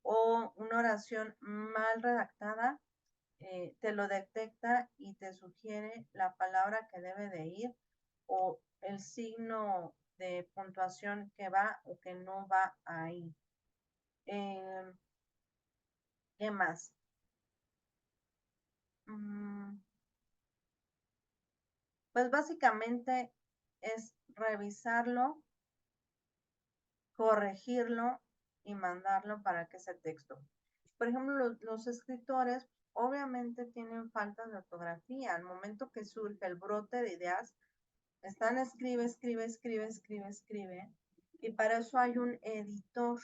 o una oración mal redactada, te lo detecta y te sugiere la palabra que debe de ir o el signo de puntuación que va o que no va ahí. Eh, ¿Qué más? Mm, pues básicamente es revisarlo, corregirlo y mandarlo para que ese texto. Por ejemplo, los escritores obviamente tienen faltas de ortografía. Al momento que surge el brote de ideas, están escribe. Y para eso hay un editor.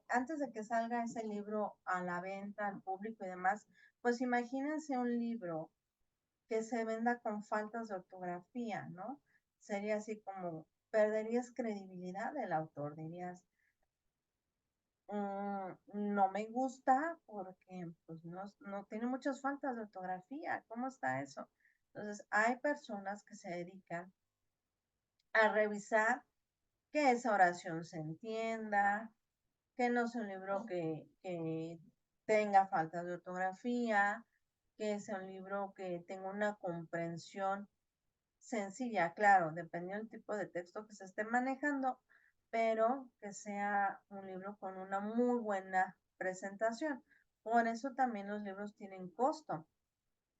Antes de que salga ese libro a la venta, al público y demás, pues imagínense un libro que se venda con faltas de ortografía, ¿no? Sería así como, perderías credibilidad del autor, dirías, no me gusta porque pues no tiene muchas faltas de ortografía, ¿cómo está eso? Entonces, hay personas que se dedican a revisar que esa oración se entienda, que no sea un libro que tenga faltas de ortografía, que sea un libro que tenga una comprensión sencilla, claro, dependiendo del tipo de texto que se esté manejando, pero que sea un libro con una muy buena presentación. Por eso también los libros tienen costo,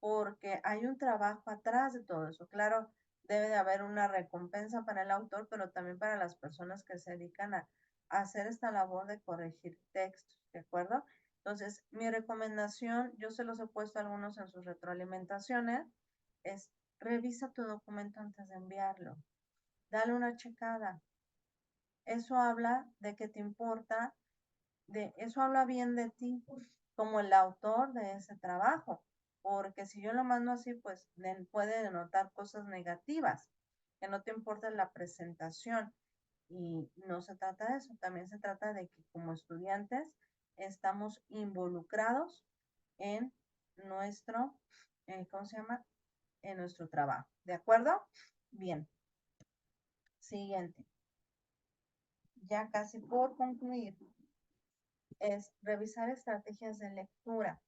porque hay un trabajo atrás de todo eso. Claro, debe de haber una recompensa para el autor, pero también para las personas que se dedican a hacer esta labor de corregir textos, ¿de acuerdo? Entonces, mi recomendación, yo se los he puesto a algunos en sus retroalimentaciones, es revisa tu documento antes de enviarlo. Dale una checada. Eso habla de que te importa, eso habla bien de ti como el autor de ese trabajo. Porque si yo lo mando así, pues puede denotar cosas negativas, que no te importa la presentación. Y no se trata de eso, también se trata de que como estudiantes estamos involucrados en nuestro, ¿cómo se llama? En nuestro trabajo. ¿De acuerdo? Bien. Siguiente. Ya casi por concluir, es revisar estrategias de lectura.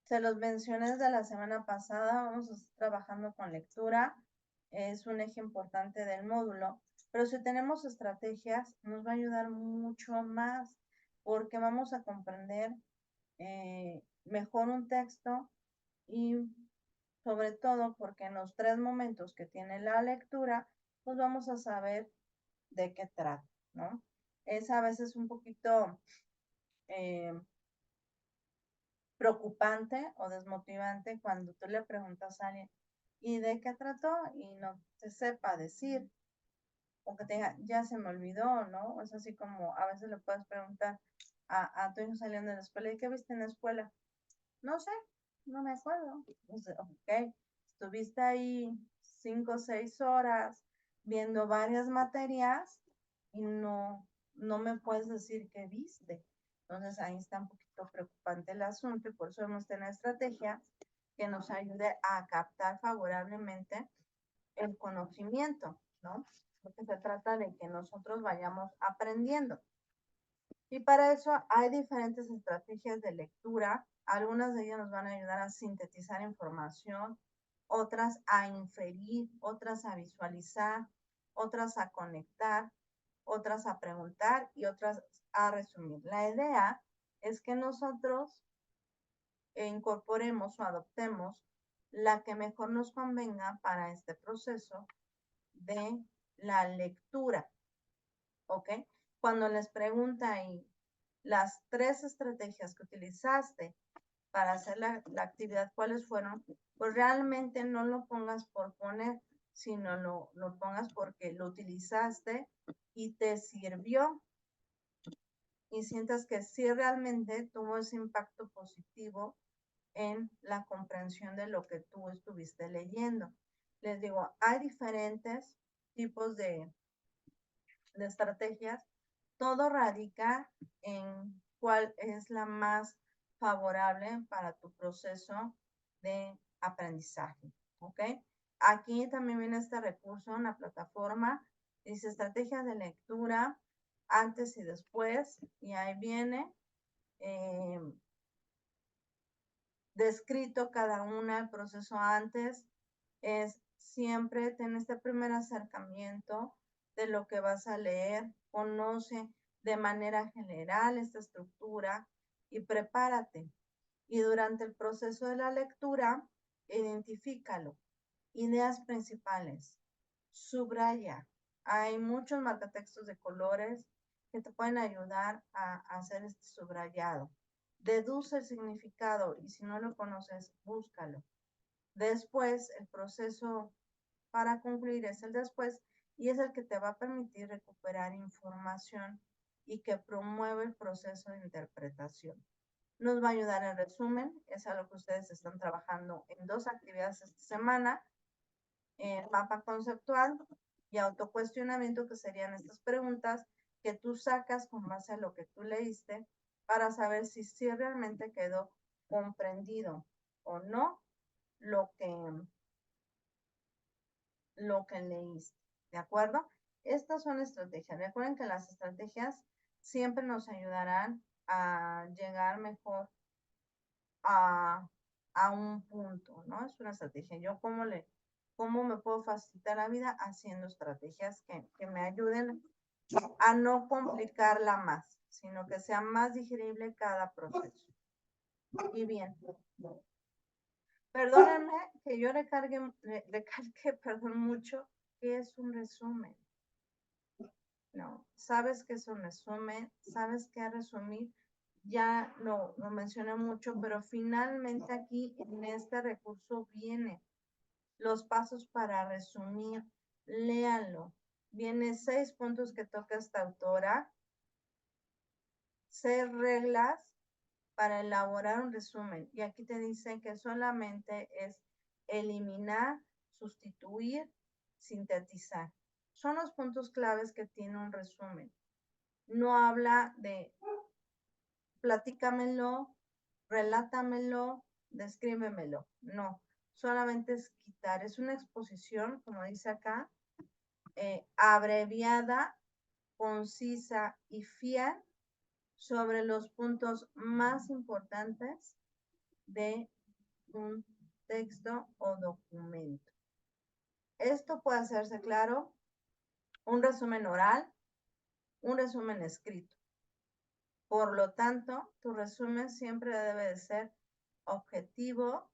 Se los mencioné desde la semana pasada, vamos a estar trabajando con lectura, es un eje importante del módulo, pero si tenemos estrategias nos va a ayudar mucho más porque vamos a comprender mejor un texto y sobre todo porque en los 3 momentos que tiene la lectura, pues vamos a saber de qué trata, ¿no? Es a veces un poquito eh, preocupante o desmotivante cuando tú le preguntas a alguien, ¿y de qué trató? Y no te sepa decir, o que te diga, ya se me olvidó, ¿no? Es así como a veces le puedes preguntar a tu hijo saliendo de la escuela, ¿y qué viste en la escuela? No sé, no me acuerdo. Ok, estuviste ahí 5 o 6 horas viendo varias materias y no me puedes decir qué viste. Entonces ahí está un poquito preocupante el asunto y por eso debemos tener estrategia que nos ayude a captar favorablemente el conocimiento, ¿no? Porque se trata de que nosotros vayamos aprendiendo. Y para eso hay diferentes estrategias de lectura. Algunas de ellas nos van a ayudar a sintetizar información, otras a inferir, otras a visualizar, otras a conectar, otras a preguntar y otras a resumir. La idea es que nosotros incorporemos o adoptemos la que mejor nos convenga para este proceso de la lectura. ¿Ok? Cuando les pregunta y las 3 estrategias que utilizaste para hacer la actividad, ¿cuáles fueron? Pues realmente no lo pongas por poner, sino lo pongas porque lo utilizaste y te sirvió y sientas que sí realmente tuvo ese impacto positivo en la comprensión de lo que tú estuviste leyendo. Les digo, hay diferentes tipos de estrategias. Todo radica en cuál es la más favorable para tu proceso de aprendizaje. ¿Ok? Aquí también viene este recurso en la plataforma. Dice estrategias de lectura antes y después. Y ahí viene descrito cada una, el proceso antes es siempre tener este primer acercamiento de lo que vas a leer, conoce de manera general esta estructura y prepárate. Y durante el proceso de la lectura, identifícalo. Ideas principales. Subraya. Hay muchos marcatextos de colores que te pueden ayudar a hacer este subrayado. Deduce el significado y si no lo conoces, búscalo. Después, el proceso para concluir es el después y es el que te va a permitir recuperar información y que promueve el proceso de interpretación. Nos va a ayudar en resumen, es a lo que ustedes están trabajando en 2 actividades esta semana, mapa conceptual y autocuestionamiento, que serían estas preguntas que tú sacas con base a lo que tú leíste para saber si realmente quedó comprendido o no lo que leíste, ¿de acuerdo? Estas son estrategias. Recuerden que las estrategias siempre nos ayudarán a llegar mejor a un punto, ¿no? Es una estrategia. Yo cómo me puedo facilitar la vida haciendo estrategias que me ayuden a no complicarla más, sino que sea más digerible cada proceso. Y bien, perdónenme que yo recalque, perdón, mucho, que es un resumen. No, sabes que es un resumen, sabes qué resumir, ya lo mencioné mucho, pero finalmente aquí en este recurso viene los pasos para resumir, léanlo. Viene 6 puntos que toca esta autora. 6 reglas para elaborar un resumen. Y aquí te dicen que solamente es eliminar, sustituir, sintetizar. Son los puntos claves que tiene un resumen. No habla de platícamelo, relátamelo, descríbemelo. No, solamente es quitar. Es una exposición, como dice acá, abreviada, concisa y fiel sobre los puntos más importantes de un texto o documento. Esto puede hacerse claro, un resumen oral, un resumen escrito. Por lo tanto, tu resumen siempre debe de ser objetivo,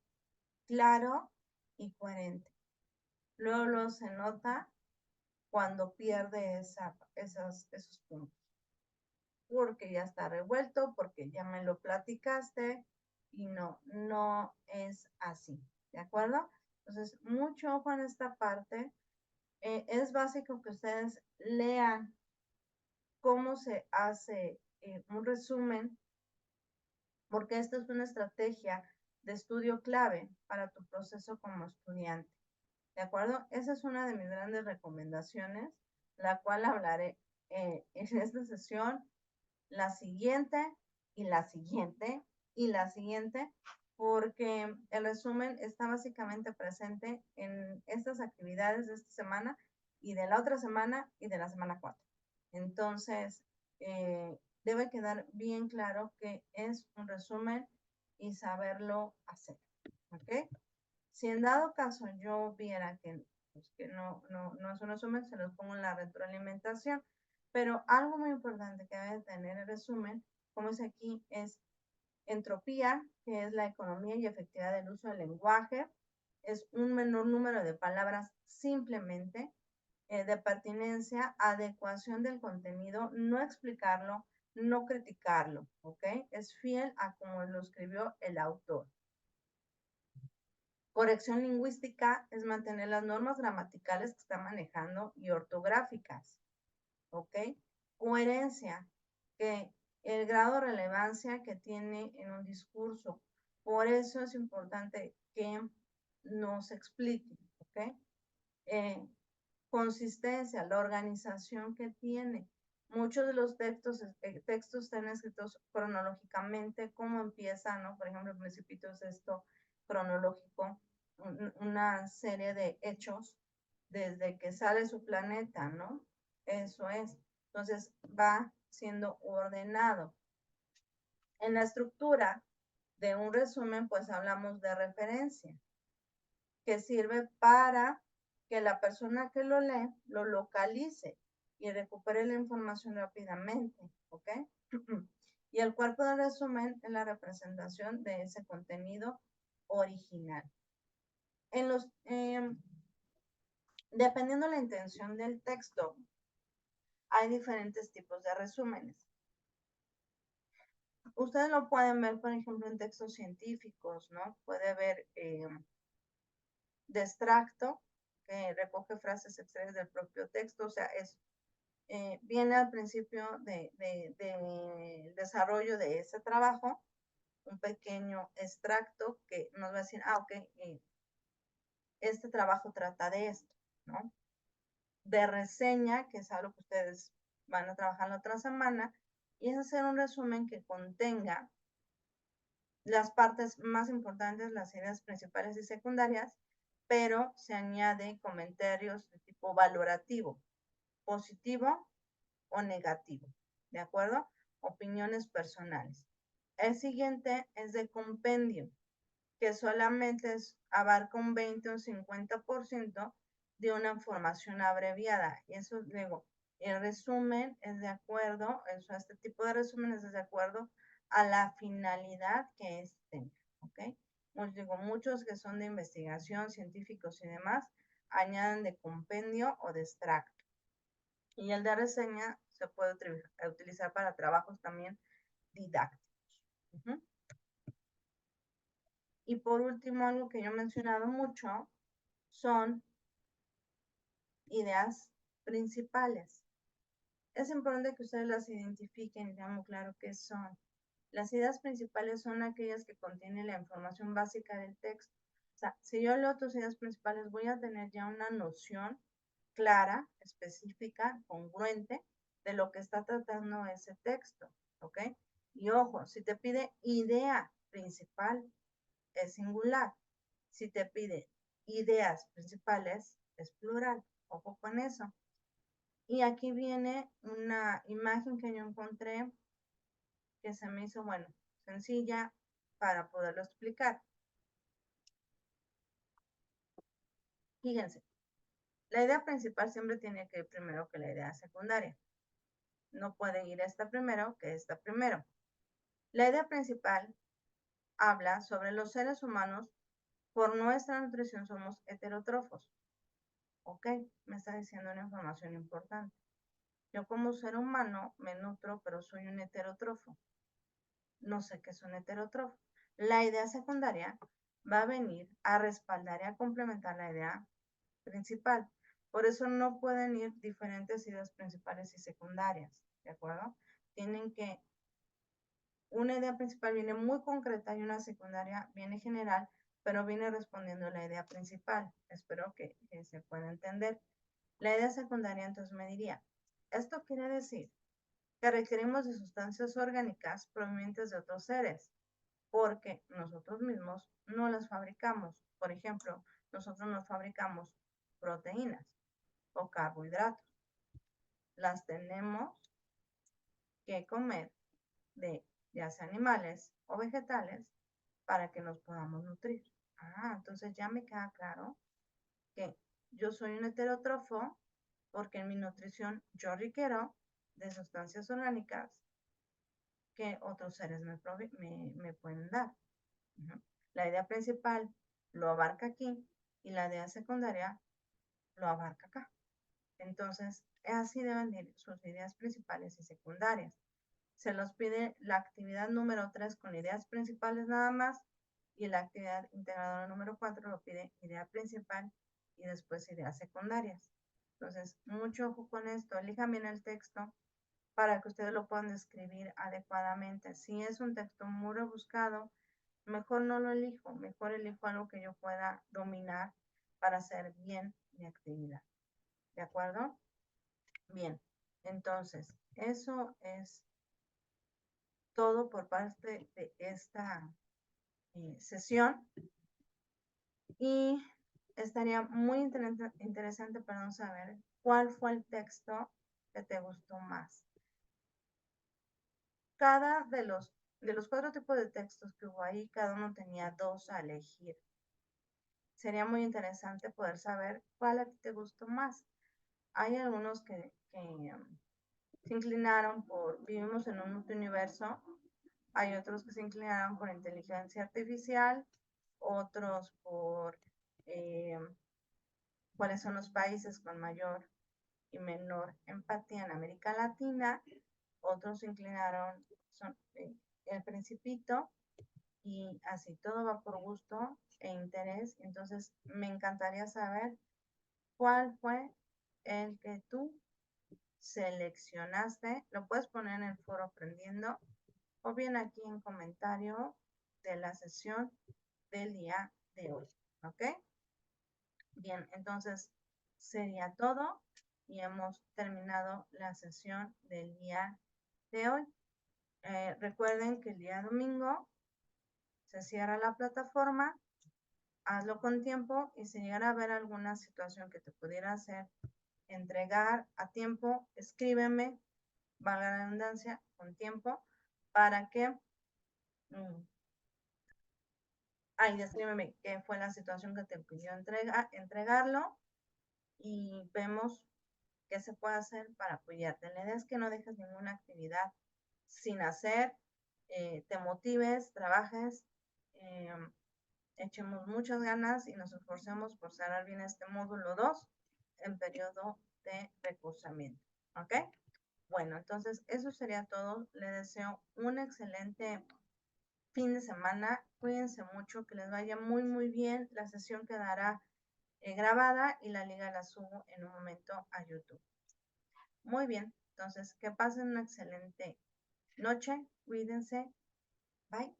claro y coherente. Luego se nota cuando pierde esos puntos. Porque ya está revuelto, porque ya me lo platicaste y no es así. ¿De acuerdo? Entonces, mucho ojo en esta parte. Es básico que ustedes lean cómo se hace un resumen, porque esta es una estrategia de estudio clave para tu proceso como estudiante. ¿De acuerdo? Esa es una de mis grandes recomendaciones, la cual hablaré en esta sesión, la siguiente y la siguiente y la siguiente, porque el resumen está básicamente presente en estas actividades de esta semana y de la otra semana y de la semana 4. Entonces, debe quedar bien claro que es un resumen y saberlo hacer. ¿Ok? Si en dado caso yo viera pues, que no es un resumen, se los pongo en la retroalimentación. Pero algo muy importante que debe tener el resumen, como es aquí, es entropía, que es la economía y efectividad del uso del lenguaje. Es un menor número de palabras simplemente, de pertinencia, adecuación del contenido, no explicarlo, no criticarlo, ¿ok? Es fiel a como lo escribió el autor. Corrección lingüística es mantener las normas gramaticales que está manejando y ortográficas, ¿ok? Coherencia, que el grado de relevancia que tiene en un discurso. Por eso es importante que nos explique, ¿ok? Consistencia, la organización que tiene. Muchos de los textos están escritos cronológicamente, cómo empieza, ¿no? Por ejemplo, el Principito es esto cronológico, una serie de hechos desde que sale su planeta, ¿no? Eso es. Entonces va siendo ordenado. En la estructura de un resumen, pues hablamos de referencia, que sirve para que la persona que lo lee lo localice y recupere la información rápidamente, ¿ok? Y el cuerpo de resumen es la representación de ese contenido original. Dependiendo de la intención del texto, hay diferentes tipos de resúmenes. Ustedes lo pueden ver, por ejemplo, en textos científicos, ¿no? Puede ver de extracto, que recoge frases extraídas del propio texto, o sea, viene al principio del desarrollo de ese trabajo, un pequeño extracto que nos va a decir, ok, este trabajo trata de esto, ¿no? De reseña, que es algo que ustedes van a trabajar la otra semana, y es hacer un resumen que contenga las partes más importantes, las ideas principales y secundarias, pero se añade comentarios de tipo valorativo, positivo o negativo, ¿de acuerdo? Opiniones personales. El siguiente es de compendio, que solamente abarca un 20 o un 50% de una información abreviada. Y eso, luego, el resumen es de acuerdo, este tipo de resúmenes es de acuerdo a la finalidad que tenga, ¿ok? Muchos que son de investigación, científicos y demás, añaden de compendio o de extracto. Y el de reseña se puede utilizar para trabajos también didácticos. Y por último, algo que yo he mencionado mucho son ideas principales. Es importante que ustedes las identifiquen y tengan claro qué son. Las ideas principales son aquellas que contienen la información básica del texto. O sea, si yo leo tus ideas principales, voy a tener ya una noción clara, específica, congruente de lo que está tratando ese texto, ¿ok? Y ojo, si te pide idea principal, es singular. Si te pide ideas principales, es plural. Ojo con eso. Y aquí viene una imagen que yo encontré que se me hizo, bueno, sencilla para poderlo explicar. Fíjense, la idea principal siempre tiene que ir primero que la idea secundaria. No puede ir esta primero que esta primero. La idea principal habla sobre los seres humanos. Por nuestra nutrición somos heterótrofos. Ok, me está diciendo una información importante. Yo como ser humano me nutro, pero soy un heterótrofo. No sé qué es un heterótrofo. La idea secundaria va a venir a respaldar y a complementar la idea principal. Por eso no pueden ir diferentes ideas principales y secundarias, ¿de acuerdo? Tienen que, una idea principal viene muy concreta y una secundaria viene general, pero viene respondiendo a la idea principal. Espero que se pueda entender. La idea secundaria entonces me diría, esto quiere decir que requerimos de sustancias orgánicas provenientes de otros seres, porque nosotros mismos no las fabricamos. Por ejemplo, nosotros no fabricamos proteínas o carbohidratos. Las tenemos que comer de ya sea animales o vegetales para que nos podamos nutrir. Entonces ya me queda claro que yo soy un heterótrofo porque en mi nutrición yo requiero de sustancias orgánicas que otros seres me pueden dar. La idea principal lo abarca aquí y la idea secundaria lo abarca acá. Entonces, así deben ir sus ideas principales y secundarias. Se los pide la actividad número 3 con ideas principales nada más y la actividad integradora número 4 lo pide idea principal y después ideas secundarias. Entonces, mucho ojo con esto. Elijan bien el texto para que ustedes lo puedan describir adecuadamente. Si es un texto muy rebuscado, mejor no lo elijo, mejor elijo algo que yo pueda dominar para hacer bien mi actividad. ¿De acuerdo? Bien, entonces, eso es todo por parte de esta sesión y estaría muy interesante para saber cuál fue el texto que te gustó más. Cada de los 4 tipos de textos que hubo ahí, cada uno tenía 2 a elegir. Sería muy interesante poder saber cuál a ti te gustó más. Hay algunos que se inclinaron por vivimos en un multiuniverso, hay otros que se inclinaron por inteligencia artificial, otros por cuáles son los países con mayor y menor empatía en América Latina, otros se inclinaron son El Principito, y así todo va por gusto e interés. Entonces me encantaría saber cuál fue el que tú seleccionaste. Lo puedes poner en el foro Aprendiendo o bien aquí en comentario de la sesión del día de hoy. ¿Ok? Bien, entonces sería todo y hemos terminado la sesión del día de hoy. Recuerden que el día domingo se cierra la plataforma, hazlo con tiempo y si llegara a haber alguna situación que te pudiera hacer entregar a tiempo, escríbeme, valga la redundancia, con tiempo, para que descríbeme qué fue la situación que te pidió entregarlo y vemos qué se puede hacer para apoyarte. La idea es que no dejes ninguna actividad sin hacer, te motives, trabajes, echemos muchas ganas y nos esforcemos por cerrar bien este módulo 2 en periodo de recursamiento. ¿Ok? Bueno, entonces eso sería todo. Les deseo un excelente fin de semana. Cuídense mucho, que les vaya muy, muy bien. La sesión quedará grabada y la liga la subo en un momento a YouTube. Muy bien, entonces que pasen una excelente noche, cuídense, bye.